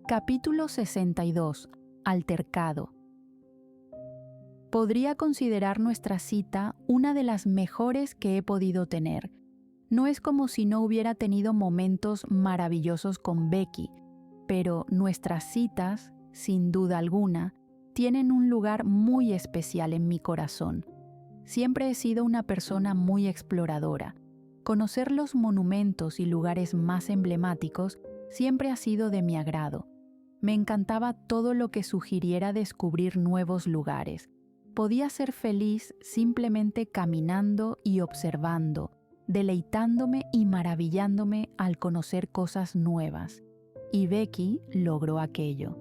Capítulo 62. Altercado. Podría considerar nuestra cita una de las mejores que he podido tener. No es como si no hubiera tenido momentos maravillosos con Becky, pero nuestras citas, sin duda alguna, tienen un lugar muy especial en mi corazón. Siempre he sido una persona muy exploradora. Conocer los monumentos y lugares más emblemáticos siempre ha sido de mi agrado. Me encantaba todo lo que sugiriera descubrir nuevos lugares. Podía ser feliz simplemente caminando y observando, deleitándome y maravillándome al conocer cosas nuevas. Y Becky logró aquello.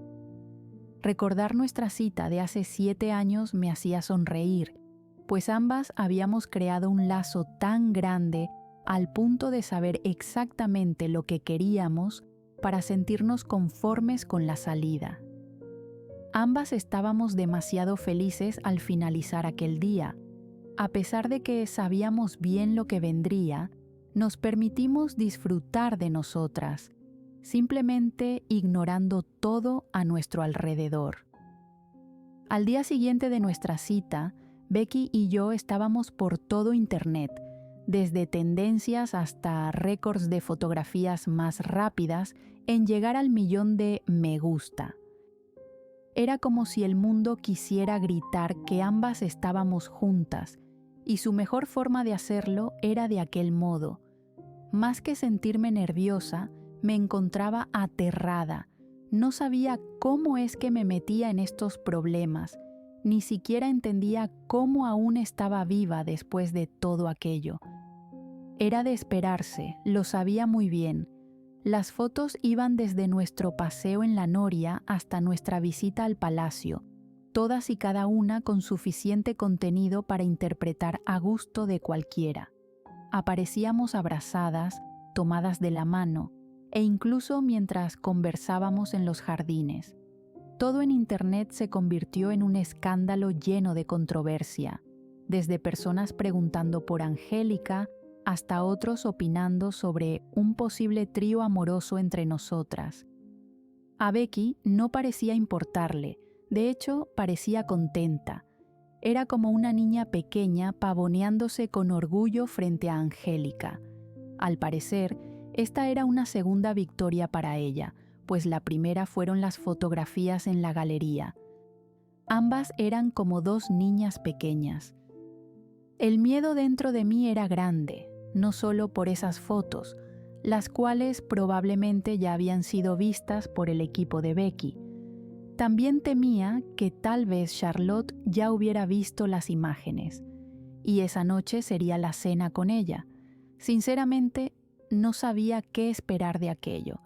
Recordar nuestra cita de hace 7 años me hacía sonreír, pues ambas habíamos creado un lazo tan grande al punto de saber exactamente lo que queríamos para sentirnos conformes con la salida. Ambas estábamos demasiado felices al finalizar aquel día. A pesar de que sabíamos bien lo que vendría, nos permitimos disfrutar de nosotras, simplemente ignorando todo a nuestro alrededor. Al día siguiente de nuestra cita, Becky y yo estábamos por todo Internet, desde tendencias hasta récords de fotografías más rápidas en llegar al 1.000.000 de me gusta. Era como si el mundo quisiera gritar que ambas estábamos juntas, y su mejor forma de hacerlo era de aquel modo. Más que sentirme nerviosa, me encontraba aterrada. No sabía cómo es que me metía en estos problemas, ni siquiera entendía cómo aún estaba viva después de todo aquello. Era de esperarse, lo sabía muy bien. Las fotos iban desde nuestro paseo en la Noria hasta nuestra visita al palacio, todas y cada una con suficiente contenido para interpretar a gusto de cualquiera. Aparecíamos abrazadas, tomadas de la mano, e incluso mientras conversábamos en los jardines. Todo en Internet se convirtió en un escándalo lleno de controversia, desde personas preguntando por Angélica hasta otros opinando sobre un posible trío amoroso entre nosotras. A Becky no parecía importarle, de hecho parecía contenta. Era como una niña pequeña pavoneándose con orgullo frente a Angélica. Al parecer, esta era una segunda victoria para ella, pues la primera fueron las fotografías en la galería. Ambas eran como 2 niñas pequeñas. El miedo dentro de mí era grande, no solo por esas fotos, las cuales probablemente ya habían sido vistas por el equipo de Becky. También temía que tal vez Charlotte ya hubiera visto las imágenes, y esa noche sería la cena con ella. Sinceramente, no sabía qué esperar de aquello.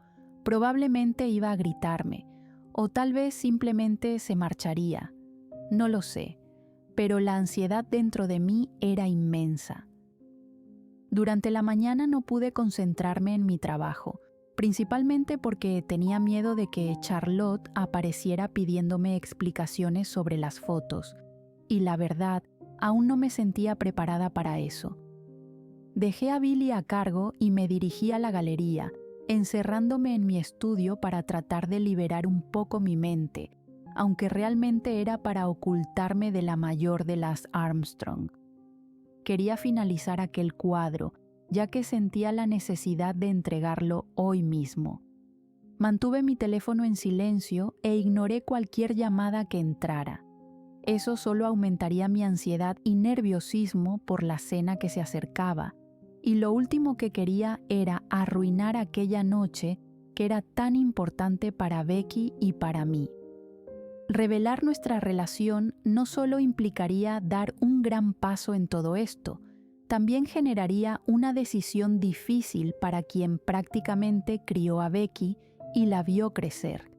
Probablemente iba a gritarme, o tal vez simplemente se marcharía. No lo sé, pero la ansiedad dentro de mí era inmensa. Durante la mañana no pude concentrarme en mi trabajo, principalmente porque tenía miedo de que Charlotte apareciera pidiéndome explicaciones sobre las fotos, y la verdad, aún no me sentía preparada para eso. Dejé a Billy a cargo y me dirigí a la galería, encerrándome en mi estudio para tratar de liberar un poco mi mente, aunque realmente era para ocultarme de la mayor de las Armstrong. Quería finalizar aquel cuadro, ya que sentía la necesidad de entregarlo hoy mismo. Mantuve mi teléfono en silencio e ignoré cualquier llamada que entrara. Eso solo aumentaría mi ansiedad y nerviosismo por la cena que se acercaba, y lo último que quería era arruinar aquella noche que era tan importante para Becky y para mí. Revelar nuestra relación no solo implicaría dar un gran paso en todo esto, también generaría una decisión difícil para quien prácticamente crió a Becky y la vio crecer.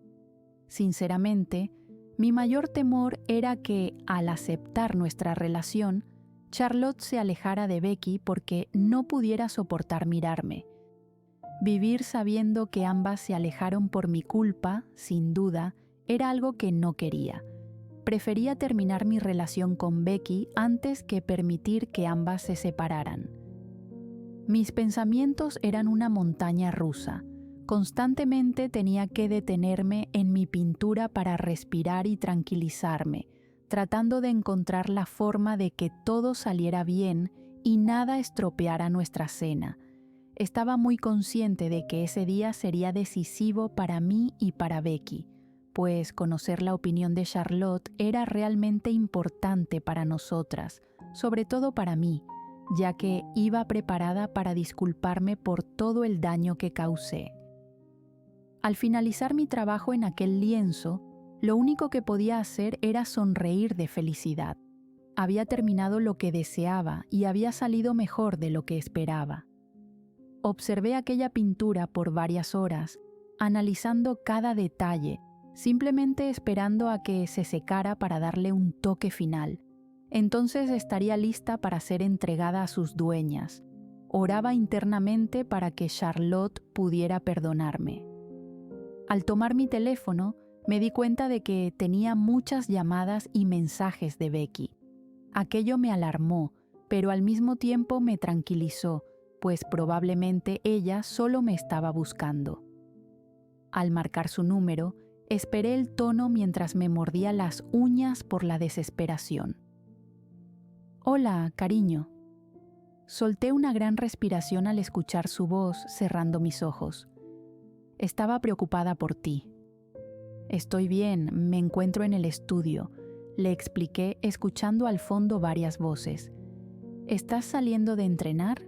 Sinceramente, mi mayor temor era que, al aceptar nuestra relación, Charlotte se alejara de Becky porque no pudiera soportar mirarme. Vivir sabiendo que ambas se alejaron por mi culpa, sin duda, era algo que no quería. Prefería terminar mi relación con Becky antes que permitir que ambas se separaran. Mis pensamientos eran una montaña rusa. Constantemente tenía que detenerme en mi pintura para respirar y tranquilizarme, tratando de encontrar la forma de que todo saliera bien y nada estropeara nuestra cena. Estaba muy consciente de que ese día sería decisivo para mí y para Becky, pues conocer la opinión de Charlotte era realmente importante para nosotras, sobre todo para mí, ya que iba preparada para disculparme por todo el daño que causé. Al finalizar mi trabajo en aquel lienzo, lo único que podía hacer era sonreír de felicidad. Había terminado lo que deseaba y había salido mejor de lo que esperaba. Observé aquella pintura por varias horas, analizando cada detalle, simplemente esperando a que se secara para darle un toque final. Entonces estaría lista para ser entregada a sus dueñas. Oraba internamente para que Charlotte pudiera perdonarme. Al tomar mi teléfono, me di cuenta de que tenía muchas llamadas y mensajes de Becky. Aquello me alarmó, pero al mismo tiempo me tranquilizó, pues probablemente ella solo me estaba buscando. Al marcar su número, esperé el tono mientras me mordía las uñas por la desesperación. «Hola, cariño». Solté una gran respiración al escuchar su voz, cerrando mis ojos. «Estaba preocupada por ti». «Estoy bien, me encuentro en el estudio», le expliqué escuchando al fondo varias voces. «¿Estás saliendo de entrenar?»,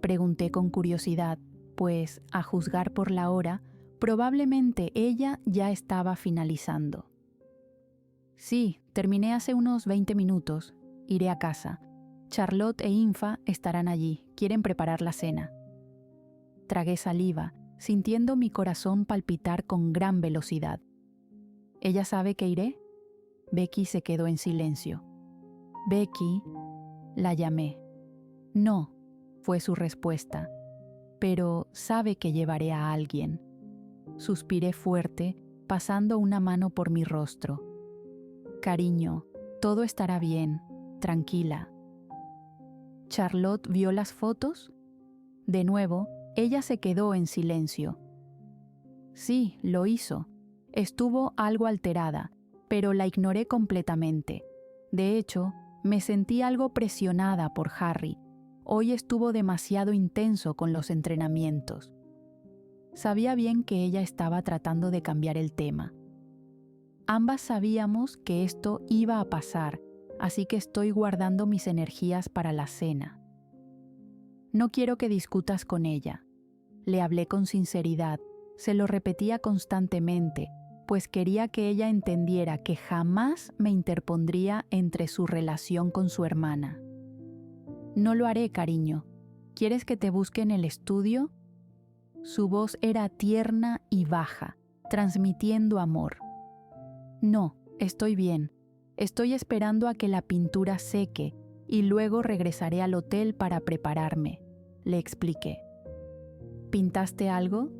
pregunté con curiosidad, pues, a juzgar por la hora, probablemente ella ya estaba finalizando. «Sí, terminé hace unos 20 minutos. Iré a casa. Charlotte e Infa estarán allí, quieren preparar la cena». Tragué saliva, sintiendo mi corazón palpitar con gran velocidad. «¿Ella sabe que iré?». Becky se quedó en silencio. «Becky», la llamé. «No», fue su respuesta, «pero sabe que llevaré a alguien». Suspiré fuerte, pasando una mano por mi rostro. «Cariño, todo estará bien, tranquila». «¿Charlotte vio las fotos?». De nuevo, ella se quedó en silencio. «Sí, lo hizo. Estuvo algo alterada, pero la ignoré completamente. De hecho, me sentí algo presionada por Harry. Hoy estuvo demasiado intenso con los entrenamientos». Sabía bien que ella estaba tratando de cambiar el tema. Ambas sabíamos que esto iba a pasar, así que estoy guardando mis energías para la cena. «No quiero que discutas con ella». Le hablé con sinceridad, se lo repetía constantemente, pues quería que ella entendiera que jamás me interpondría entre su relación con su hermana. «No lo haré, cariño. ¿Quieres que te busque en el estudio?». Su voz era tierna y baja, transmitiendo amor. «No, estoy bien. Estoy esperando a que la pintura seque y luego regresaré al hotel para prepararme», le expliqué. «¿Pintaste algo?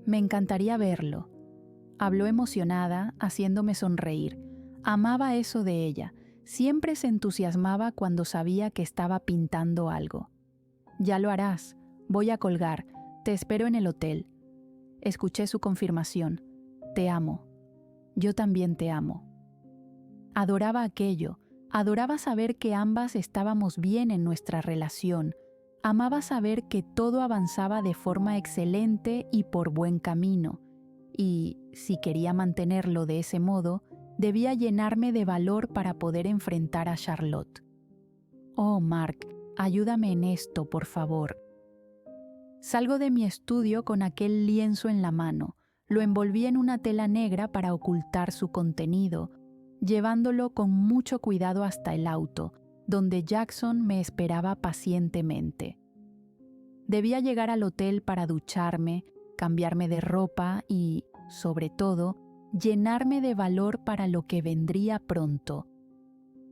Me encantaría verlo». Habló emocionada, haciéndome sonreír. Amaba eso de ella. Siempre se entusiasmaba cuando sabía que estaba pintando algo. «Ya lo harás. Voy a colgar. Te espero en el hotel». Escuché su confirmación. «Te amo». «Yo también te amo». Adoraba aquello. Adoraba saber que ambas estábamos bien en nuestra relación. Amaba saber que todo avanzaba de forma excelente y por buen camino. Y, si quería mantenerlo de ese modo, debía llenarme de valor para poder enfrentar a Charlotte. «Oh, Mark, ayúdame en esto, por favor». Salgo de mi estudio con aquel lienzo en la mano. Lo envolví en una tela negra para ocultar su contenido, llevándolo con mucho cuidado hasta el auto, donde Jackson me esperaba pacientemente. Debía llegar al hotel para ducharme, cambiarme de ropa y, sobre todo, llenarme de valor para lo que vendría pronto.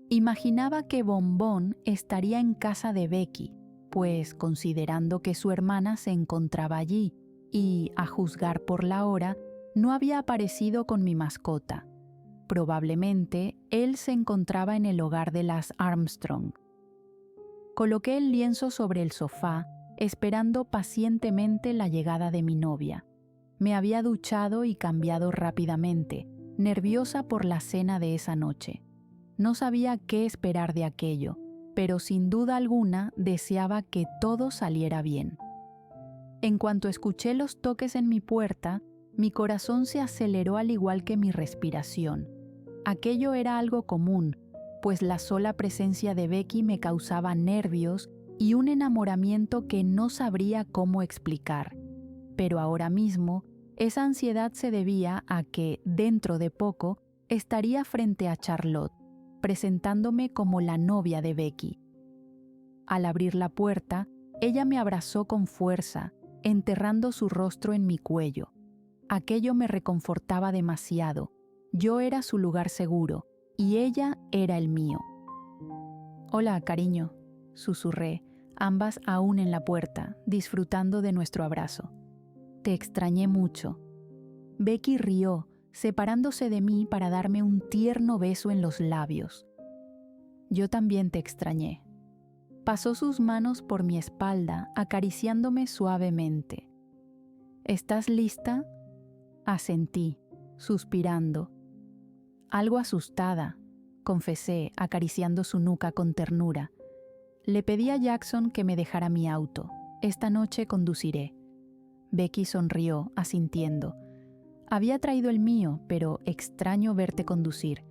Imaginaba que Bombón estaría en casa de Becky, pues considerando que su hermana se encontraba allí y, a juzgar por la hora, no había aparecido con mi mascota. Probablemente él se encontraba en el hogar de las Armstrong. Coloqué el lienzo sobre el sofá, esperando pacientemente la llegada de mi novia. Me había duchado y cambiado rápidamente, nerviosa por la cena de esa noche. No sabía qué esperar de aquello, pero sin duda alguna deseaba que todo saliera bien. En cuanto escuché los toques en mi puerta, mi corazón se aceleró al igual que mi respiración. Aquello era algo común, pues la sola presencia de Becky me causaba nervios y un enamoramiento que no sabría cómo explicar. Pero ahora mismo, esa ansiedad se debía a que, dentro de poco, estaría frente a Charlotte, presentándome como la novia de Becky. Al abrir la puerta, ella me abrazó con fuerza, enterrando su rostro en mi cuello. Aquello me reconfortaba demasiado. Yo era su lugar seguro, y ella era el mío. «Hola, cariño», susurré, ambas aún en la puerta, disfrutando de nuestro abrazo. «Te extrañé mucho». Becky rió, separándose de mí para darme un tierno beso en los labios. «Yo también te extrañé». Pasó sus manos por mi espalda, acariciándome suavemente. «¿Estás lista?». Asentí, suspirando. «Algo asustada», confesé, acariciando su nuca con ternura. «Le pedí a Jackson que me dejara mi auto. Esta noche conduciré». Becky sonrió, asintiendo. «Había traído el mío, pero extraño verte conducir».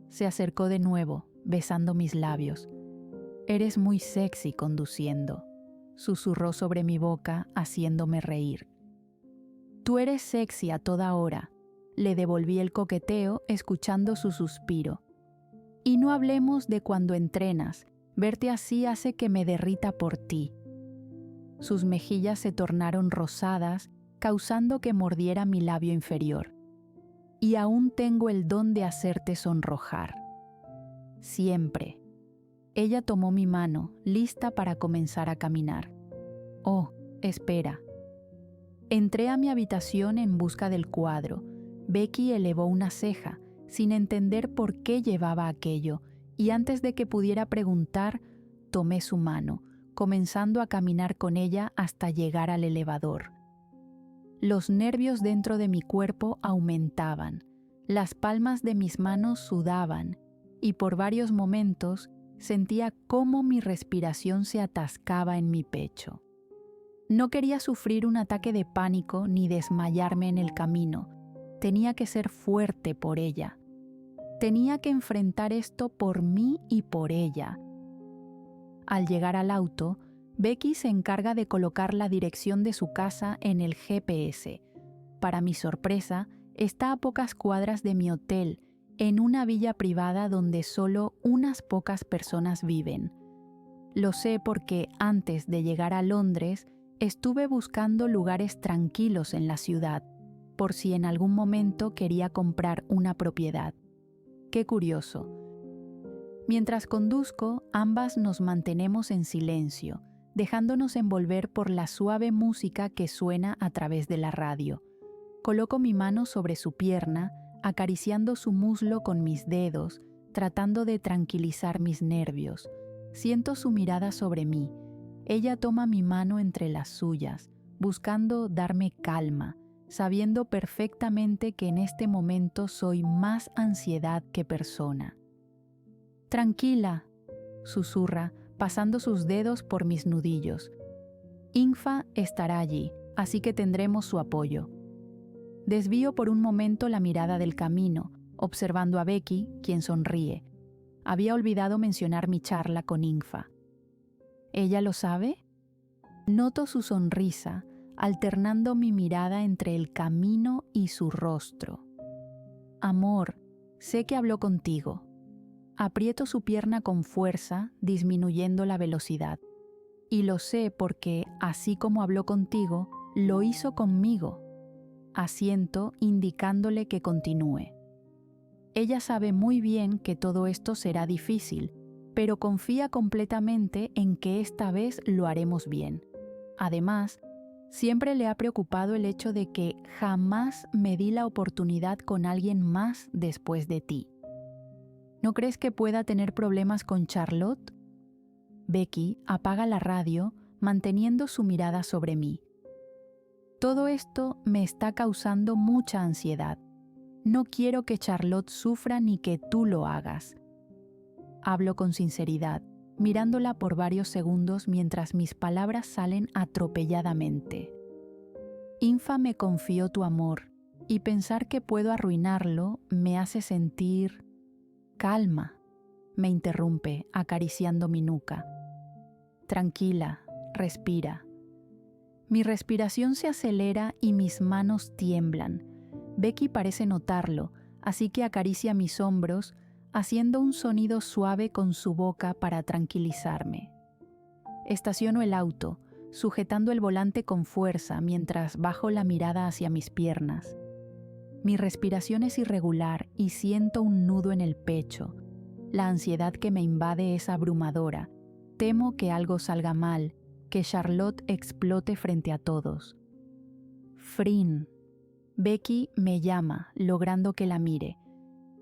Se acercó de nuevo, besando mis labios. «Eres muy sexy conduciendo», susurró sobre mi boca, haciéndome reír. «Tú eres sexy a toda hora», le devolví el coqueteo, escuchando su suspiro. «Y no hablemos de cuando entrenas, verte así hace que me derrita por ti». Sus mejillas se tornaron rosadas, causando que mordiera mi labio inferior. «Y aún tengo el don de hacerte sonrojar». «Siempre». Ella tomó mi mano, lista para comenzar a caminar. «Oh, espera». Entré a mi habitación en busca del cuadro. Becky elevó una ceja, sin entender por qué llevaba aquello, y antes de que pudiera preguntar, tomé su mano, comenzando a caminar con ella hasta llegar al elevador. Los nervios dentro de mi cuerpo aumentaban, las palmas de mis manos sudaban, y por varios momentos sentía cómo mi respiración se atascaba en mi pecho. No quería sufrir un ataque de pánico ni desmayarme en el camino. Tenía que ser fuerte por ella. Tenía que enfrentar esto por mí y por ella. Al llegar al auto, Becky se encarga de colocar la dirección de su casa en el GPS. Para mi sorpresa, está a pocas cuadras de mi hotel, en una villa privada donde solo unas pocas personas viven. Lo sé porque antes de llegar a Londres, estuve buscando lugares tranquilos en la ciudad, por si en algún momento quería comprar una propiedad. Qué curioso. Mientras conduzco, ambas nos mantenemos en silencio, dejándonos envolver por la suave música que suena a través de la radio. Coloco mi mano sobre su pierna, acariciando su muslo con mis dedos, tratando de tranquilizar mis nervios. Siento su mirada sobre mí. Ella toma mi mano entre las suyas, buscando darme calma, sabiendo perfectamente que en este momento soy más ansiedad que persona. «Tranquila», susurra, pasando sus dedos por mis nudillos. «Infa estará allí, así que tendremos su apoyo». Desvío por un momento la mirada del camino, observando a Becky, quien sonríe. Había olvidado mencionar mi charla con Infa. ¿Ella lo sabe? Noto su sonrisa, alternando mi mirada entre el camino y su rostro. «Amor, sé que habló contigo». Aprieto su pierna con fuerza, disminuyendo la velocidad. Y lo sé porque, así como habló contigo, lo hizo conmigo. Asiento, indicándole que continúe. Ella sabe muy bien que todo esto será difícil, pero confía completamente en que esta vez lo haremos bien. Además, siempre le ha preocupado el hecho de que jamás me di la oportunidad con alguien más después de ti. ¿No crees que pueda tener problemas con Charlotte? Becky apaga la radio, manteniendo su mirada sobre mí. Todo esto me está causando mucha ansiedad. No quiero que Charlotte sufra ni que tú lo hagas. Hablo con sinceridad, mirándola por varios segundos mientras mis palabras salen atropelladamente. Infa me confió tu amor, y pensar que puedo arruinarlo me hace sentir... Calma, me interrumpe, acariciando mi nuca. Tranquila, respira. Mi respiración se acelera y mis manos tiemblan. Becky parece notarlo, así que acaricia mis hombros, haciendo un sonido suave con su boca para tranquilizarme. Estaciono el auto, sujetando el volante con fuerza mientras bajo la mirada hacia mis piernas. Mi respiración es irregular y siento un nudo en el pecho. La ansiedad que me invade es abrumadora. Temo que algo salga mal, que Charlotte explote frente a todos. Frin. Becky me llama, logrando que la mire.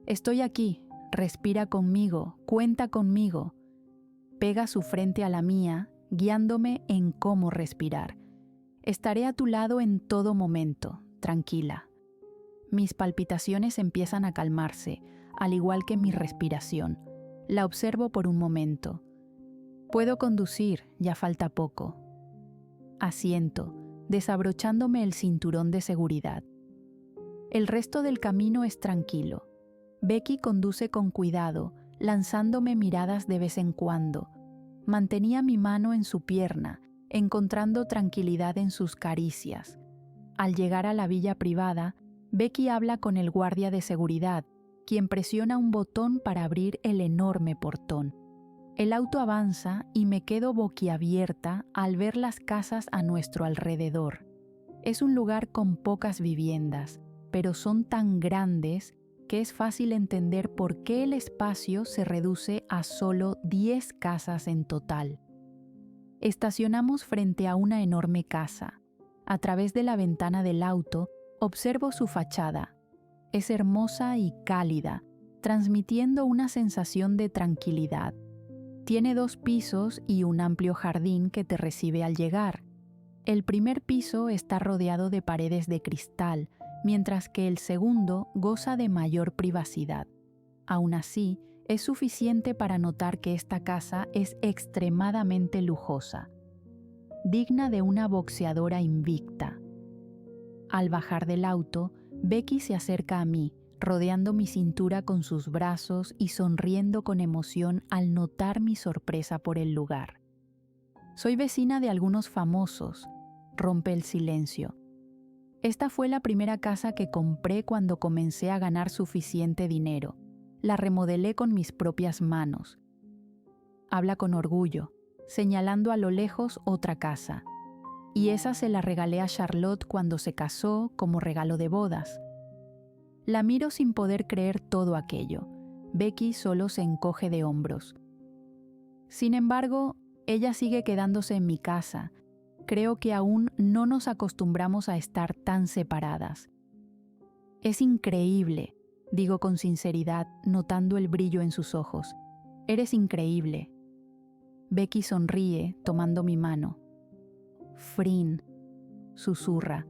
Estoy aquí, respira conmigo, cuenta conmigo. Pega su frente a la mía, guiándome en cómo respirar. Estaré a tu lado en todo momento, tranquila. Mis palpitaciones empiezan a calmarse, al igual que mi respiración. La observo por un momento. Puedo conducir, ya falta poco. Asiento, desabrochándome el cinturón de seguridad. El resto del camino es tranquilo. Becky conduce con cuidado, lanzándome miradas de vez en cuando. Mantenía mi mano en su pierna, encontrando tranquilidad en sus caricias. Al llegar a la villa privada, Becky habla con el guardia de seguridad, quien presiona un botón para abrir el enorme portón. El auto avanza y me quedo boquiabierta al ver las casas a nuestro alrededor. Es un lugar con pocas viviendas, pero son tan grandes que es fácil entender por qué el espacio se reduce a solo 10 casas en total. Estacionamos frente a una enorme casa. A través de la ventana del auto, observo su fachada. Es hermosa y cálida, transmitiendo una sensación de tranquilidad. Tiene 2 pisos y un amplio jardín que te recibe al llegar. El primer piso está rodeado de paredes de cristal, mientras que el segundo goza de mayor privacidad. Aún así, es suficiente para notar que esta casa es extremadamente lujosa, digna de una boxeadora invicta. Al bajar del auto, Becky se acerca a mí, rodeando mi cintura con sus brazos y sonriendo con emoción al notar mi sorpresa por el lugar. Soy vecina de algunos famosos, rompe el silencio. Esta fue la primera casa que compré cuando comencé a ganar suficiente dinero. La remodelé con mis propias manos. Habla con orgullo, señalando a lo lejos otra casa. Y esa se la regalé a Charlotte cuando se casó como regalo de bodas. La miro sin poder creer todo aquello. Becky solo se encoge de hombros. Sin embargo, ella sigue quedándose en mi casa. Creo que aún no nos acostumbramos a estar tan separadas. Es increíble, digo con sinceridad, notando el brillo en sus ojos. Eres increíble. Becky sonríe, tomando mi mano. Frin, susurra.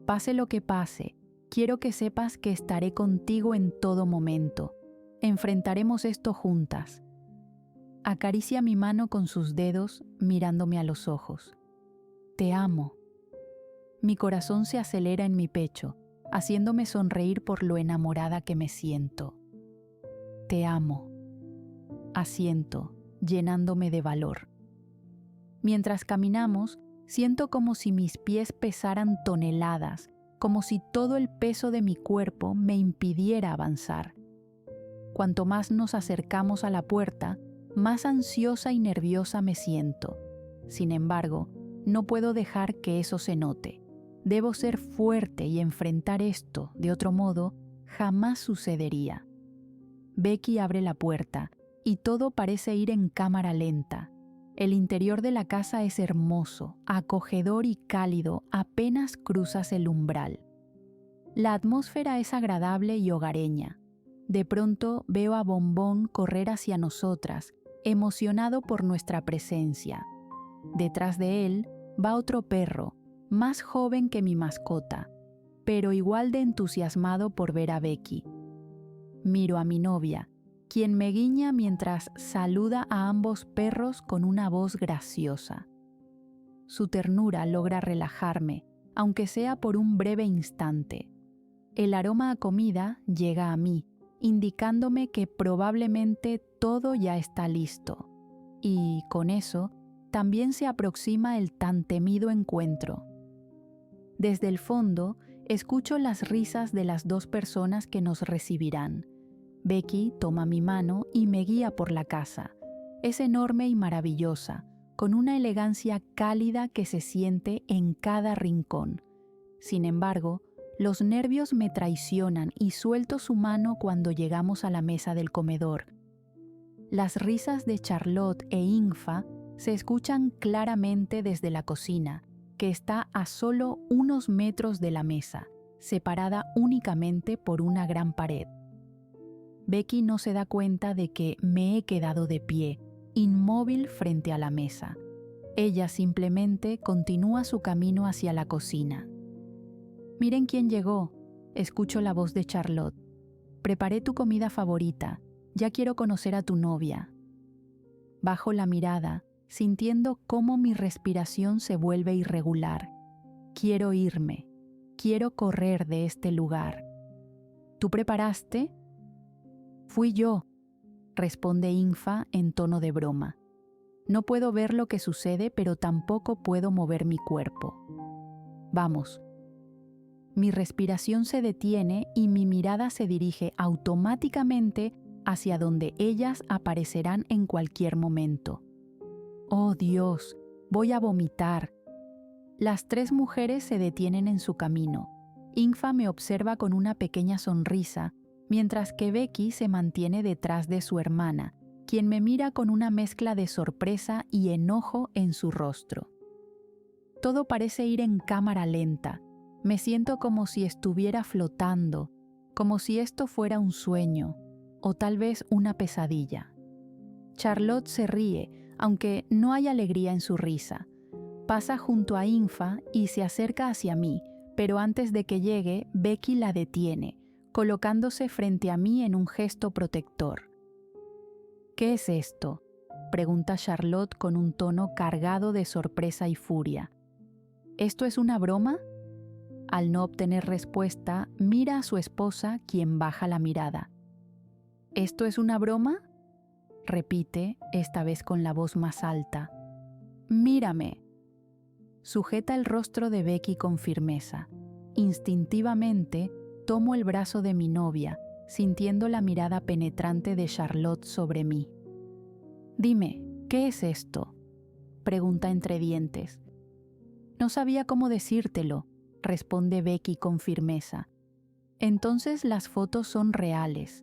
Pase lo que pase, quiero que sepas que estaré contigo en todo momento. Enfrentaremos esto juntas. Acaricia mi mano con sus dedos, mirándome a los ojos. Te amo. Mi corazón se acelera en mi pecho, haciéndome sonreír por lo enamorada que me siento. Te amo. Asiento, llenándome de valor. Mientras caminamos, siento como si mis pies pesaran toneladas, como si todo el peso de mi cuerpo me impidiera avanzar. Cuanto más nos acercamos a la puerta, más ansiosa y nerviosa me siento. Sin embargo, no puedo dejar que eso se note. Debo ser fuerte y enfrentar esto, de otro modo, jamás sucedería. Becky abre la puerta y todo parece ir en cámara lenta. El interior de la casa es hermoso, acogedor y cálido apenas cruzas el umbral. La atmósfera es agradable y hogareña. De pronto veo a Bombón correr hacia nosotras, emocionado por nuestra presencia. Detrás de él va otro perro, más joven que mi mascota, pero igual de entusiasmado por ver a Becky. Miro a mi novia, quien me guiña mientras saluda a ambos perros con una voz graciosa. Su ternura logra relajarme, aunque sea por un breve instante. El aroma a comida llega a mí, indicándome que probablemente todo ya está listo. Y, con eso, también se aproxima el tan temido encuentro. Desde el fondo, escucho las risas de las dos personas que nos recibirán. Becky toma mi mano y me guía por la casa. Es enorme y maravillosa, con una elegancia cálida que se siente en cada rincón. Sin embargo, los nervios me traicionan y suelto su mano cuando llegamos a la mesa del comedor. Las risas de Charlotte e Infa se escuchan claramente desde la cocina, que está a solo unos metros de la mesa, separada únicamente por una gran pared. Becky no se da cuenta de que me he quedado de pie, inmóvil frente a la mesa. Ella simplemente continúa su camino hacia la cocina. «Miren quién llegó», escucho la voz de Charlotte. «Preparé tu comida favorita, ya quiero conocer a tu novia». Bajo la mirada, sintiendo cómo mi respiración se vuelve irregular. Quiero irme, quiero correr de este lugar. «¿Tú preparaste?» «Fui yo», responde Infa en tono de broma. No puedo ver lo que sucede, pero tampoco puedo mover mi cuerpo. Vamos. Mi respiración se detiene y mi mirada se dirige automáticamente hacia donde ellas aparecerán en cualquier momento. ¡Oh Dios! Voy a vomitar. Las tres mujeres se detienen en su camino. Infa me observa con una pequeña sonrisa, mientras que Becky se mantiene detrás de su hermana, quien me mira con una mezcla de sorpresa y enojo en su rostro. Todo parece ir en cámara lenta. Me siento como si estuviera flotando, como si esto fuera un sueño, o tal vez una pesadilla. Charlotte se ríe, aunque no hay alegría en su risa. Pasa junto a Infa y se acerca hacia mí, pero antes de que llegue, Becky la detiene, colocándose frente a mí en un gesto protector. «¿Qué es esto?», pregunta Charlotte con un tono cargado de sorpresa y furia. «¿Esto es una broma?». Al no obtener respuesta, mira a su esposa, quien baja la mirada. «¿Esto es una broma?», repite, esta vez con la voz más alta. «Mírame». Sujeta el rostro de Becky con firmeza. Instintivamente, tomo el brazo de mi novia, sintiendo la mirada penetrante de Charlotte sobre mí. «Dime, ¿qué es esto?», pregunta entre dientes. «No sabía cómo decírtelo», responde Becky con firmeza. «Entonces las fotos son reales».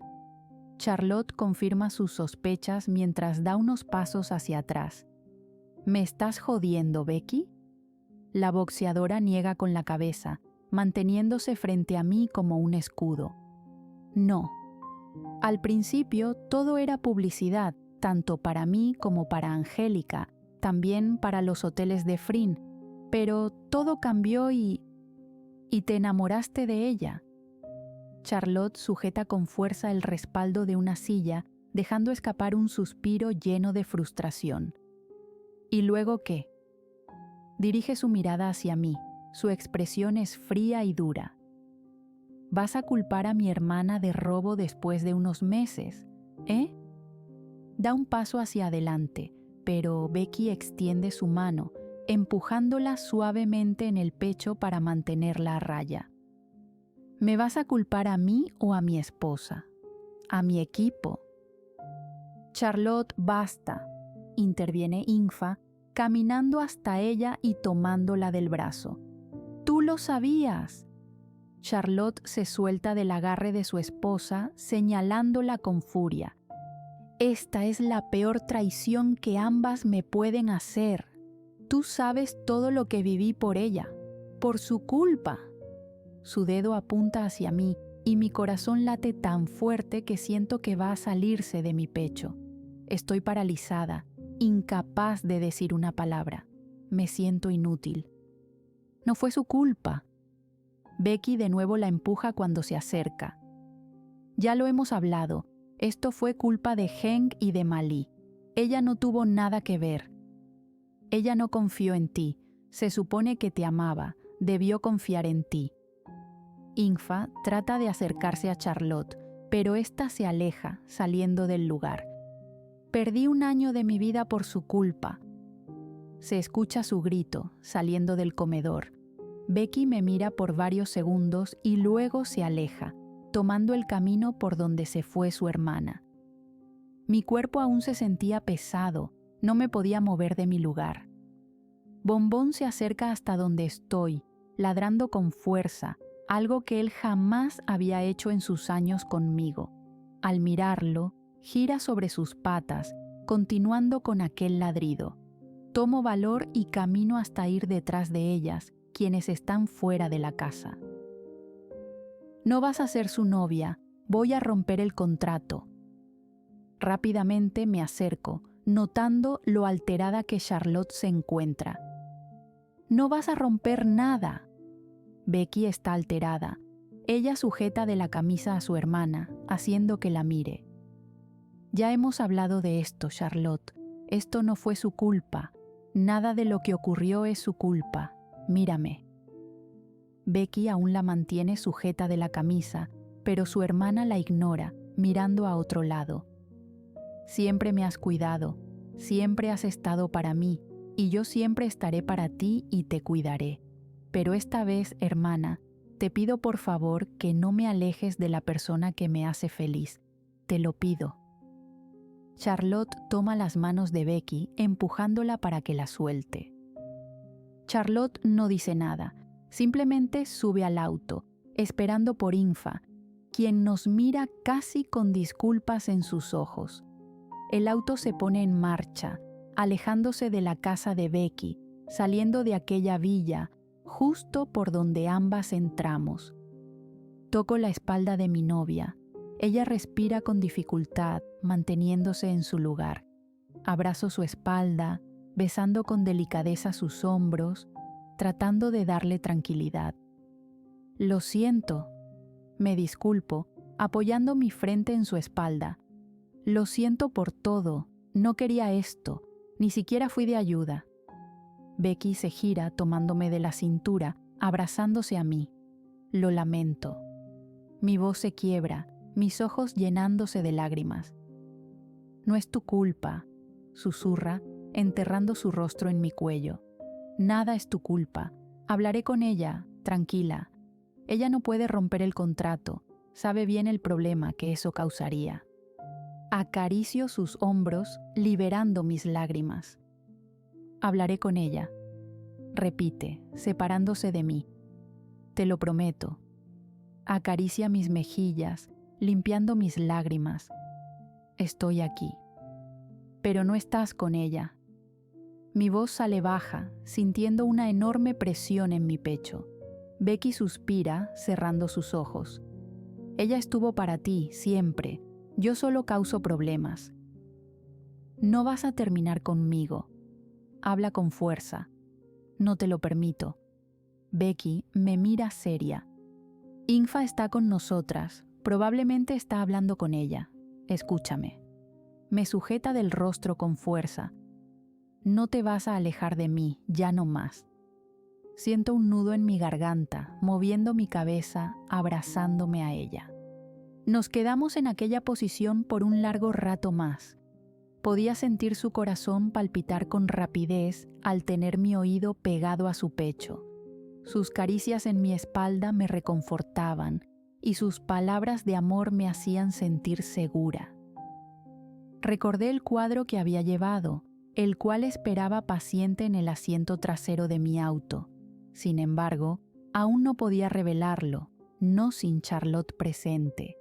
Charlotte confirma sus sospechas mientras da unos pasos hacia atrás. «¿Me estás jodiendo, Becky?». La boxeadora niega con la cabeza, manteniéndose frente a mí como un escudo. «No. Al principio todo era publicidad, tanto para mí como para Angélica, también para los hoteles de Frin, pero todo cambió y te enamoraste de ella». Charlotte sujeta con fuerza el respaldo de una silla, dejando escapar un suspiro lleno de frustración. «¿Y luego qué?». Dirige su mirada hacia mí, su expresión es fría y dura. «¿Vas a culpar a mi hermana de robo después de unos meses, eh?». Da un paso hacia adelante, pero Becky extiende su mano, empujándola suavemente en el pecho para mantenerla a raya. «¿Me vas a culpar a mí o a mi esposa? ¿A mi equipo?». «Charlotte, basta», interviene Infa, caminando hasta ella y tomándola del brazo. «¡Tú lo sabías!». Charlotte se suelta del agarre de su esposa, señalándola con furia. «Esta es la peor traición que ambas me pueden hacer. Tú sabes todo lo que viví por ella, por su culpa». Su dedo apunta hacia mí y mi corazón late tan fuerte que siento que va a salirse de mi pecho. Estoy paralizada, incapaz de decir una palabra. Me siento inútil. No fue su culpa. Becky de nuevo la empuja cuando se acerca. Ya lo hemos hablado, esto fue culpa de Heng y de Malí. Ella no tuvo nada que ver. Ella no confió en ti, se supone que te amaba, debió confiar en ti. Ingfa trata de acercarse a Charlotte, pero ésta se aleja, saliendo del lugar. Perdí 1 año de mi vida por su culpa. Se escucha su grito, saliendo del comedor. Becky me mira por varios segundos y luego se aleja, tomando el camino por donde se fue su hermana. Mi cuerpo aún se sentía pesado, no me podía mover de mi lugar. Bombón se acerca hasta donde estoy, ladrando con fuerza, algo que él jamás había hecho en sus años conmigo. Al mirarlo, gira sobre sus patas, continuando con aquel ladrido. Tomo valor y camino hasta ir detrás de ellas, quienes están fuera de la casa. No vas a ser su novia, voy a romper el contrato. Rápidamente me acerco, notando lo alterada que Charlotte se encuentra. No vas a romper nada. Becky está alterada. Ella sujeta de la camisa a su hermana, haciendo que la mire. Ya hemos hablado de esto, Charlotte. Esto no fue su culpa. Nada de lo que ocurrió es su culpa. Mírame. Becky aún la mantiene sujeta de la camisa, pero su hermana la ignora, mirando a otro lado. Siempre me has cuidado, siempre has estado para mí, y yo siempre estaré para ti y te cuidaré. Pero esta vez, hermana, te pido por favor que no me alejes de la persona que me hace feliz. Te lo pido. Charlotte toma las manos de Becky, empujándola para que la suelte. Charlotte no dice nada, simplemente sube al auto, esperando por Ingfa, quien nos mira casi con disculpas en sus ojos. El auto se pone en marcha, alejándose de la casa de Becky, saliendo de aquella villa, justo por donde ambas entramos. Toco la espalda de mi novia. Ella respira con dificultad, manteniéndose en su lugar. Abrazo su espalda, besando con delicadeza sus hombros, tratando de darle tranquilidad. Lo siento, me disculpo, apoyando mi frente en su espalda. Lo siento por todo, no quería esto, ni siquiera fui de ayuda. Becky se gira tomándome de la cintura, abrazándose a mí. Lo lamento. Mi voz se quiebra, mis ojos llenándose de lágrimas. No es tu culpa, susurra, enterrando su rostro en mi cuello. Nada es tu culpa. Hablaré con ella, tranquila. Ella no puede romper el contrato, sabe bien el problema que eso causaría. Acaricio sus hombros, liberando mis lágrimas. Hablaré con ella. Repite, separándose de mí. Te lo prometo. Acaricia mis mejillas, limpiando mis lágrimas. Estoy aquí. Pero no estás con ella. Mi voz sale baja, sintiendo una enorme presión en mi pecho. Becky suspira, cerrando sus ojos. Ella estuvo para ti, siempre. Yo solo causo problemas. No vas a terminar conmigo. Habla con fuerza. No te lo permito. Becky me mira seria. Ingfa está con nosotras. Probablemente está hablando con ella. Escúchame. Me sujeta del rostro con fuerza. No te vas a alejar de mí, ya no más. Siento un nudo en mi garganta, moviendo mi cabeza, abrazándome a ella. Nos quedamos en aquella posición por un largo rato más. Podía sentir su corazón palpitar con rapidez al tener mi oído pegado a su pecho. Sus caricias en mi espalda me reconfortaban y sus palabras de amor me hacían sentir segura. Recordé el cuadro que había llevado, el cual esperaba paciente en el asiento trasero de mi auto. Sin embargo, aún no podía revelarlo, no sin Charlotte presente.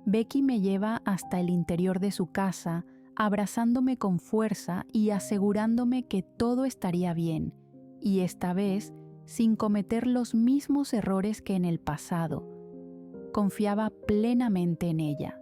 Becky me lleva hasta el interior de su casa, abrazándome con fuerza y asegurándome que todo estaría bien, y esta vez sin cometer los mismos errores que en el pasado. Confiaba plenamente en ella.